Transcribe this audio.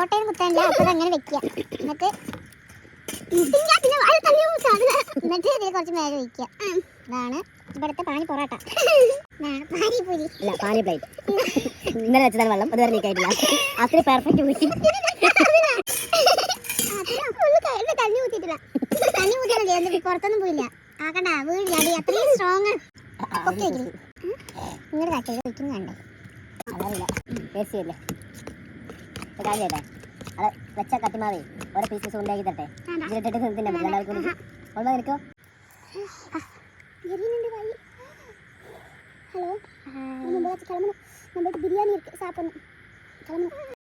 ഓട്ടയിൽ കുത്താനില്ല, അപ്പോൾ അങ്ങനെ വെക്കുക. എന്നിട്ട് കുറച്ച് മേലെ വയ്ക്കുക. ഇതാണ് ഇവിടുത്തെ പാനി പൊറോട്ട. പാനിപൂരി അല്ല, പാനി പ്ലേറ്റ്. ഇന്നലെ വെച്ചതാണ് വെള്ളം, അത് ലീക്ക് ആയിട്ടില്ല. അത്ര പെർഫെക്റ്റ് ഊറ്റി തണ്ണി ഊത്തിട്ടില്ല. തണ്ണി ഊത്തിയല്ലേ, പുറത്തൊന്നും പോയില്ല. ആക്കണ്ട, വീടില്ല, അടി അത്രയും സ്ട്രോങ്. ഇങ്ങോട്ട് കാട്ടി വയ്ക്കുന്നുണ്ടേ, അതല്ല ടേസ്റ്റ് അല്ലേ. കാര്യല്ലേ, അത് വെച്ച കട്ടിമാവേ ഓരോ പീസസ് ഉണ്ടാക്കി തട്ടെ. ഇതിലിട്ടിട്ട് തിന്നാൻ പറ്റില്ല എല്ലാവർക്കും. ഒന്നോ നിനക്കോ? ഹലോ, നമ്മൾ ബിരിയാണി സാപ്പിടണം.